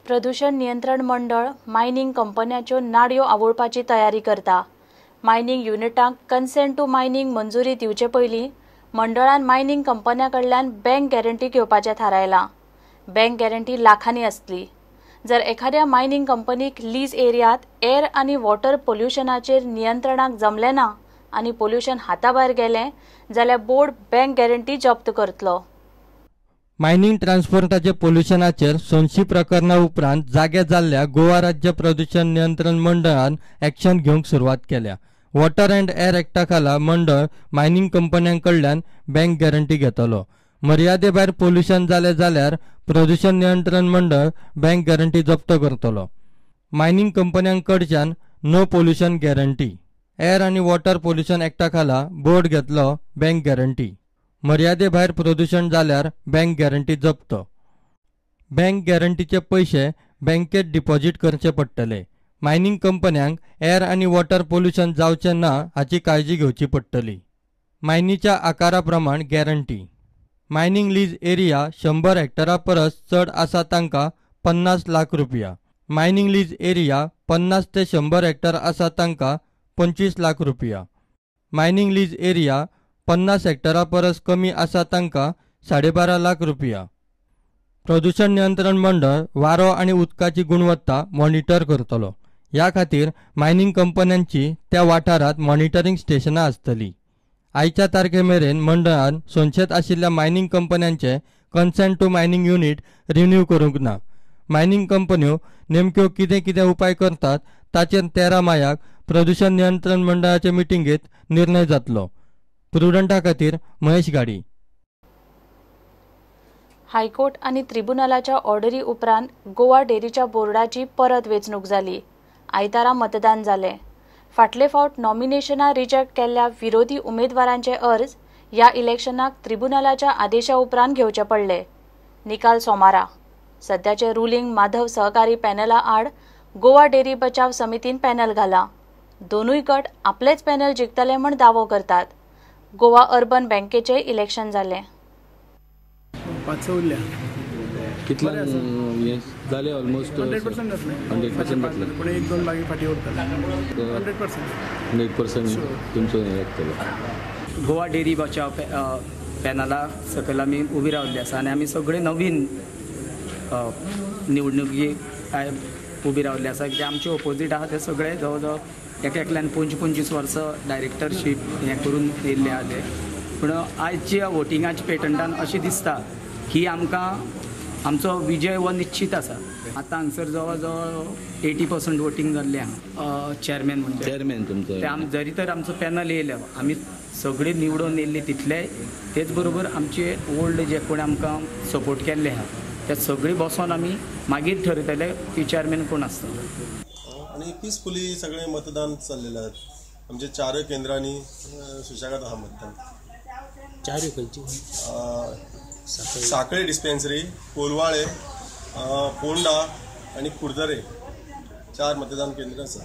प्रदूषण नियंत्रण मंडळ मायनिंग कंपन्यांच्यो नाडयो आवळपाची तयारी करता। मायनिंग युनिटांक कन्सेंट टू मायनिंग मंजुरी दिवचे पयलीं मंडळान मायनिंग कंपन्यांकडल्यान बँक गॅरंटी घेवपाचें थारायलां। बँक गॅरंटी लाखांनी आसतली। जर एखाद्या मायनिंग कंपनीक लीज एरियांत एअर आनी वॉटर पोल्युशनाचेर नियंत्रणाक जमलें ना आनी पोल्युशन हाताभायर गेलें जाल्यार बोर्ड बँक गॅरंटी जप्त करतलो। मायनिंग ट्रान्सपोर्टाचे पोल्युशनाचेर 200 प्रकरणां उपरांत जागे जाल्ल्या गोवा राज्य प्रदूषण नियंत्रण मंडळान एक्शन घेवंक सुरवात केल्या। वॉटर अँड एअर एक्टा खाला मंडळ मायनिंग कंपन्यांकडल्यान बँक गॅरंटी घेतलो। मर्यादे भायर पोल्युशन जालें जाल्यार प्रदूषण नियंत्रण मंडळ बँक गॅरंटी जप्त करतलो। मायनिंग कंपन्यांकडच्यान नो पोल्युशन गॅरंटी। एअर आनी वॉटर पोल्युशन एक्टा खाला बोर्ड घेतलो बँक गॅरंटी। मर्यादे भायर प्रदूषण जाल्यार बँक गॅरंटी जप्त। बँक गॅरंटीचे पैसे बँकेत डिपॉझिट करचे पडटले। मायनिंग कंपन्यांक एअर आनी वॉटर पोल्युशन जावचें ना हाची काळजी घेवची पडटली। मायनीच्या आकारा प्रमाण गॅरंटी। मायनिंग लीज एरिया 100 हेक्टरा परस चड आसा तांकां 50 लाख रुपया। मायनिंग लीज एरिया 50 ते 100 हेक्टर आसा तांकां 25 लाख रुपया। मायनिंग लीज एरिया 50 हेक्टरा परस कमी आसा तांकां 12.5 लाख रुपया। प्रदूषण नियंत्रण मंडळ वारो आनी उदकाची गुणवत्ता मॉनिटर करतलो। ह्या खातीर मायनिंग कंपन्यांची त्या वाठारांत मॉनिटरिंग स्टेशनां आसतलीं। आयच्या तारखे मेरेन मंडळान सोंशेत आशिल्ल्या मायनिंग कंपन्यांचे consent to mining unit renew करूंक ना। मायनिंग कंपन्यो नेमक्यो कितें उपाय करतात ताचेर 13 मायाक प्रदूषण नियंत्रण मंडळाचे मिटिंगेत निर्णय जातलो। प्रुडंटा खातीर महेश गाडी। हायकोर्ट आनी ट्रिब्युनलाच्या ऑर्डरी उपरांत गोवा डेरीच्या बोर्डाची परत वेंचणूक जाली। आयतारा मतदान जालें। फाटले फावट नॉमिनेशनां रिजेक्ट केल्ल्या विरोधी उमेदवारांचे अर्ज ह्या इलेक्शनाक ट्रिब्युनलाच्या आदेशा उपरांत घेवचे पडले। निकाल सोमारा। सध्याचे रुलींग माधव सहकारी पॅनला आड गोवा डेरी बचाव समितीन पॅनल घाला। दोनूय गट आपलेच पॅनल जिखतले म्हण दावो करतात। गोवा अर्बन बँकेचे इलेक्शन जालें। कितले जाले ऑलमोस्ट 100% जातले पण एक दोन बागी फाटी उरतले 100% तुमचो हे जातलो। गोवा डेरी बचाव पॅनला सकयल आमी उबी रावल्ली आसा आनी आमी सगळे नवीन निवडणुकी उबी रावल्ली आसा। कित्याक आमचे ऑपोजीट आहा ते सगळे जवळ जवळ एकल्यान 25 वर्सां डायरेक्टरशीप हें करून येयल्ले आहा ते। पूण आयच्या वोटिंगाच्या पेटंटान अशें दिसता की आमकां आमचो विजय हो निश्चित आसा। आतां हांगसर जवळ जवळ 80% वोटिंग जाल्लें आहा। चेअरमॅन म्हणजे चेअरमॅन तुमचो ते जरी तर आमचो पॅनल येयलो आमी सगळे निवडून येयल्ले तितले तेच बरोबर आमचे ओल्ड जे कोण आमकां सपोर्ट केल्ले आहा ते सगळे बसोन आमी मागीर ठरयतले की चेअरमॅन कोण आसता। आणि पीसफुली सगळे मतदान चाललेले आहेत। आमचे 4 केंद्रांनी सुशेगाद आहा मतदान। 4 खंयची? साखळे डिस्पेन्सरी, कोलवाळे, पोंडा आणि कुर्दरे 4 मतदान केंद्र आसा।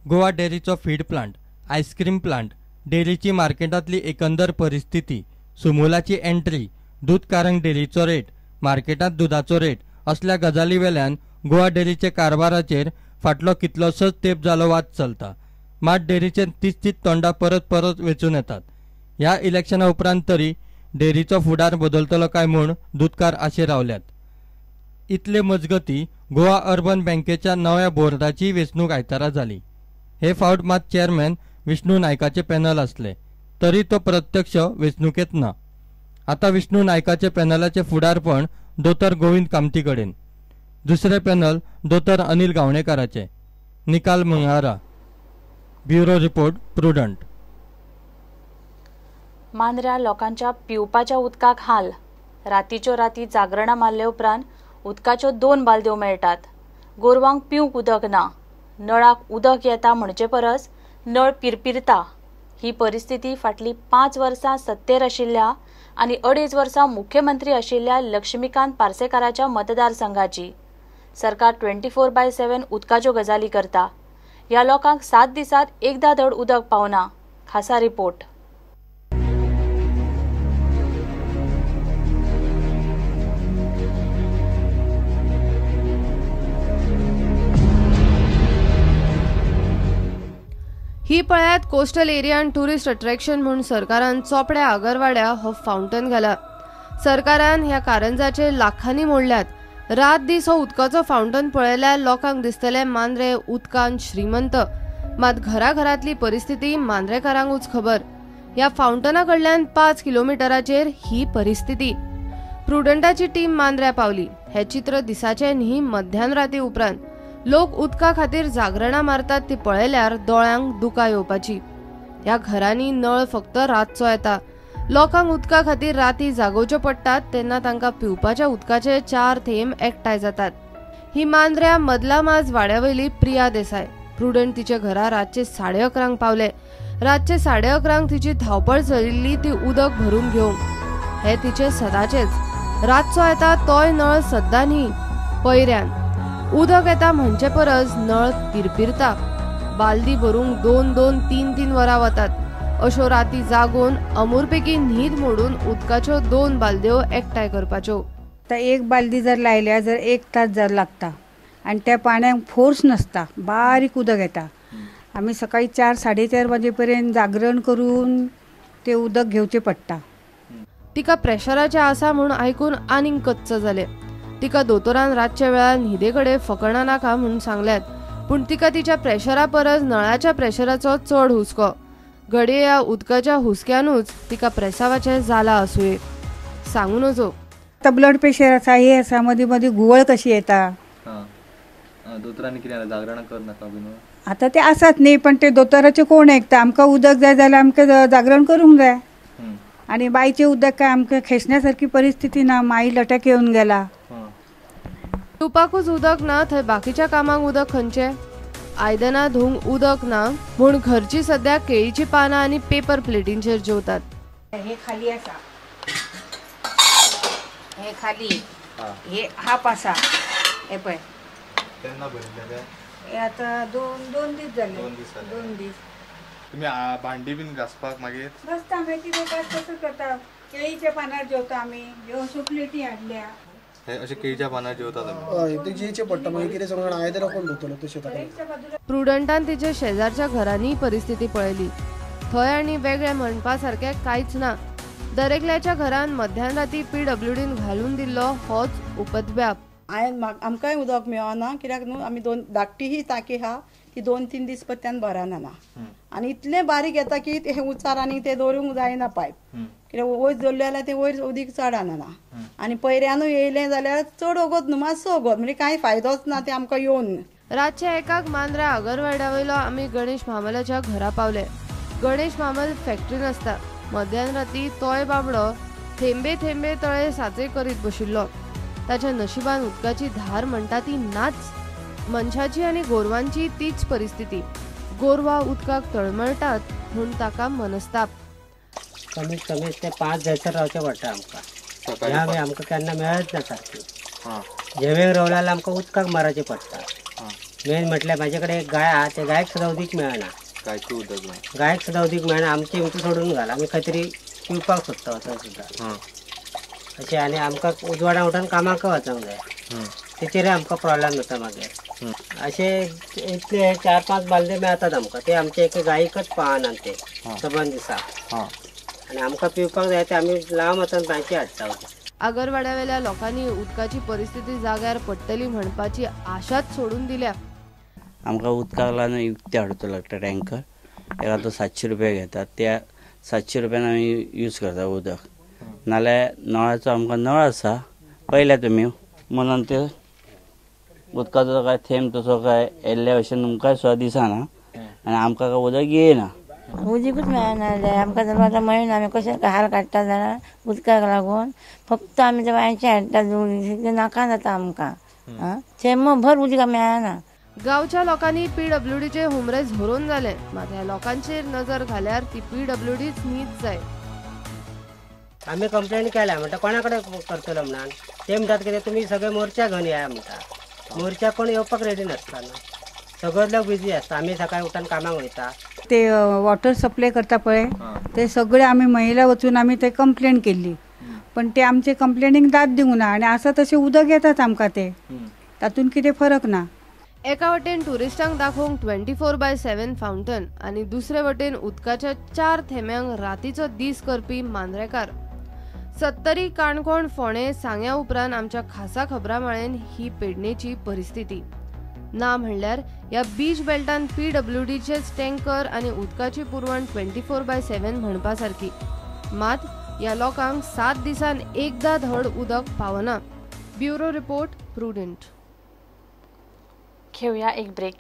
गोवा डेरीचो फीड प्लांट, आयस्क्रीम प्लांट, डेरीची मार्केटांतली एकंदर परिस्थिती, सुमोलाची एंट्री, दूध कारंग डेरीचो रेट, मार्केटांत दुधाचो रेट असल्या गजाली वेल्यान गोवा डेरीचे कारभाराचेर फाटलो कितलोसोच तेंप जालो वाद चलता। मात डेरीचेर तीच तोंडां परत वेचून येतात। ह्या इलेक्शना उपरांत तरी डेरीचो फुडार बदलतलो काय म्हूण दूधकार आशे रावल्यात। इतले मजगती गोवा अर्बन बँकेच्या नव्या बोर्डाची वेंचणूक आयतारा जाली। हे फावट मात चेअरमॅन विष्णू नायकाचे पॅनल आसले तरी तो प्रत्यक्ष वेंचणुकेत ना। आता विष्णू नायकाचे पॅनलाचे फुडारपण दोतर गोविंद कामती कडेन। दुसरे पॅनल दोतर अनिल गावणेकाराचे। निकाल मंगळारा। Bureau report prudent. मांद्र्या लोकांच्या पिवपाच्या उदकाक हाल। रातीच्यो राती जागरणां मारले उपरांत उदकाच्यो 2 बालद्यो मेळटात। गोरवांक पिवंक उदक ना। नळाक उदक येता म्हणचे परस नळ पिरपिरता। ही परिस्थिती फाटली 5 वर्सां सत्तेर आशिल्ल्या आनी 2.5 वर्सां मुख्यमंत्री आशिल्ल्या लक्ष्मीकांत पार्सेकाराच्या मतदारसंघाची। सरकार 24/7 उदकाच्यो गजाली करता। ह्या लोकांक 7 दिसांत एकदां धड उदक पावना। खासा रिपोर्ट। ही पळ्यात कोस्टल एरियान टुरिस्ट अट्रॅक्शन म्हणून सरकारान चोपड्या आगरवाड्या हो फाउंटन घाला. सरकारान ह्या कारंजाचे लाखांनी मोडल्यात. रात दीस हो उदकाचो फाउंटन पळयल्यार लोकांक दिसतले मांद्रे उदकान श्रीमंत, मात घराघरातली परिस्थिती मांद्रेकारांकूच खबर. ह्या फाउंटना कडल्यान 5 किलोमिटराचेर ही परिस्थिती. प्रुडंटाची टीम मांद्र्या पावली. हे चित्र दिसाचे न्ही मध्यानराती उपरांत. लोक उदका खातीर जागरणां मारतात ती पळयल्यार दोळ्यांक दुकां येवपाची. ह्या घरांनी नळ फक्त रातचो येता. लोकांक उदका खातीर राती जागोवच्यो पडटात तेन्ना तांकां पिवपाच्या उदकाचे 4 थेंब एकठांय जातात. ही मांद्र्या मदला माज वाड्यावयली प्रिया देसाय. प्रुडंट तिचे घरा रातचे 11:30 पावले. रातचे 11:30 तिची धावपळ चलिल्ली ती उदक भरून घेवंक. हे तिचे सदाचेच. रातचो येता तोय नळ सद्दां न्ही, पयऱ्यान. उदक येता म्हणचे परस नळ पिरपिरता. बालदी भरूंक 2-2, 3-3 वरां वतात. अश्यो राती जागोवन अमुरपैकी न्हीद मोडून उदकाच्यो 2 बालद्यो एकठांय करपाच्यो. आता एक बालदी जर लायल्या जर 1 तास जर लागता आणि त्या पाण्याक फोर्स नसता, बारीक उदक येता. आम्ही सकाळी 4-4:30 वाजेपर्यंत जागरण करून ते उदक घेवचे पडटा. तिका प्रेशराचे आसा म्हूण आयकून आनीक कच्च जाले. तिका दोतोरान रातच्या वेळार न्हिदेकडे फकणां नाका म्हूण सांगल्यात. पूण तिका तिच्या प्रेशरा परस नळाच्या प्रेशराचो चड हुस्को. घडये ह्या उदकाच्या हुस्क्यानूच तिका प्रेसावाचें जाला आसूये. सांगू नजो. आता ब्लड प्रेशर आसा, हे आसा, मदीं मदीं घुवळ कशी येता. दोतोरांनी कितें जागरणां करनाका बीन आता ते आसात न्ही, पण ते दोतोराचे कोण ऐकता. आमकां उदक जाय जाल्यार आमकां जागरण करूंक जाय. आणि बायचे उदक काय आमकां खेचण्यासारखी परिस्थिती ना. माईल अटॅक येऊन गेला. पिवपाकूच उदक ना थंय बाकीच्या कामांक उदक खंयचे. आयदनां धुवंक उदक ना म्हूण घरची सध्या केळीची पानां आनी पेपर प्लेटींचेर जेवतात. हे खाली आसा, हे खाली, हे हाप आसा. हे पळय हे आता दोन दीस जाले. 2 दीस तुम्ही भांडी बीन घासपाक मागीर घासता. आमी कितें तसंच करता. केळीच्या पानार जेवता आमी. ह्यो प्लेटी हाडल्या. हे अशे केळीच्या पानार जेवतात आमी. ते जेचे पडटा मागीर कितें सगळं आयदनां कोण धुतलो तशें ताका. प्रुडंटान तिचे शेजारच्या घरांनी परिस्थिती पळयली. थंय आनी वेगळे म्हणपा सारकें कांयच ना. दरेकल्याच्या घरान मध्यानराती PWDन घालून दिल्लो होच उपद्व्याप. आमकांय उदक मेळना. कित्याक न्हू आमी धाकटी ही टाकी आहा ती 2-3 दीस पत्त्यान भरना. आनी इतलें बारीक येता की ते उचार आनी ते दवरूंक जायना पायप. कित्याक वयर दवरले जाल्यार ते वयर उदीक चडना. आनी पयऱ्यानूय येयलें जाल्यार चड वगत न्हू, मातसो वगत, म्हणजे कांय फायदोच ना ते आमकां येवन. रातच्या 1:00 मांद्र्या आगरवाड्यावयलो आमी गणेश मामलाच्या घरा पावले. गणेश मामल फॅक्टरीन आसता. मध्यानराती तोय बाबडो थेंबे थेंबे तळे साचे करीत बशिल्लो. ताच्या नशिबान उदकाची धार म्हणटा ती नाच. मनशाची आनी गोरवांची तीच परिस्थिती. गोरवां उदकाक तळमळटात म्हूण ताका मनस्ताप. कमीत कमी ते 5 दीस रावचे पडटा आमकां. ह्या वेळी आमकां केन्ना मेळच ना सारकी. जेवेक रावल्यार आमकां उदकाक मारचें पडटा. मेन म्हटल्यार म्हाजे कडेन एक गाय आहा, ते गायक सुद्दां उदीक मेळना. गायक सुद्दां उदीक मेळना. आमची उदक सोडून घाल. आमी खंय तरी पिवपाक सोदता वचून सुद्दां अशें. आनी आमकां उजवाडां उठून कामाक वचूंक जाय. तेचेर आमकां प्रॉब्लेम जाता मागीर. अशें इतले 4-5 बालदे मेळटात आमकां. ते आमचे एक गायकच पाळना ते 7 दिसा. आनी आमकां पिवपाक जाय ते आमी लांब वचून बांयची हाडटा. आगरवाड्यावेल्या लोकांनी उदकाची परिस्थिती जाग्यार पडटली म्हणपाची आशाच सोडून दिल्या. आमकां उदकाक लागून युक्ती हाडचो लागता टँकर. एका तो 700 रुपया घेतात. त्या 700 रुपयान आमी यूज करता उदक. नाल्यार नळाचो आमकां नळ आसा पयल्या तुमी, म्हणून ते उदकाचो काय थेंब तसो काय येयल्ले अशें तुमकां सुद्दां दिसना. आनी आमकां काय उदक येयना. उदीकूच मेळना जाल्यार आमकां जर आतां मेळना. आमी कशें हाल काडटा जाल्यार उदकाक लागून फक्त आमी ते बांयचे हाडटा जोडी नाका जाता आमकां. थेंब भर उदीक मेळना. गांवच्या लोकांनी PWDचे हुमरे झरोवन जाले. मात ह्या लोकांचेर नजर घाल्यार ती PWDच न्हीच जाय. आमी कंप्लेन केल्या म्हणटा कोणा कडेन करतलो म्हणून. ते म्हणटात कितें तुमी सगळे मोर्चा घेवन या म्हणटा. मोर्चा कोण येवपाक रेडी नासतना. सगळे लोक बिजी आसता. आमी सकाळी उठून कामाक वयता. ते वॉटर सप्लाय करता पळय ते सगळे आमी महिला वचून आमी ते कंप्लेन केल्ली. पण ते आमचे कंप्लेनीक दाद दिवंक ना. आनी आसा तशें उदक येतात आमकां. ते तातूंत कितें फरक ना. एका वटेन टुरिस्टांक दाखोवंक 24/7 फाउंटन आणि दुसरे वटेन उदकाच्या 4 थेंब्यांक रातीचो दीस करपी मांद्रेकार. 70 काणकोण फोंडे सांग्या उपरांत आमच्या खासा खबरामाळेन ही पेडणेची परिस्थिती. ना म्हणल्यार ह्या बीच बेल्टान PWDचेच टँकर आणि उदकाची पुरवण 24/7 म्हणपा सारकी. मात ह्या लोकांक 7 दिसान एकदा धड उदक पावना. Bureau report prudent. घेऊया एक ब्रेक.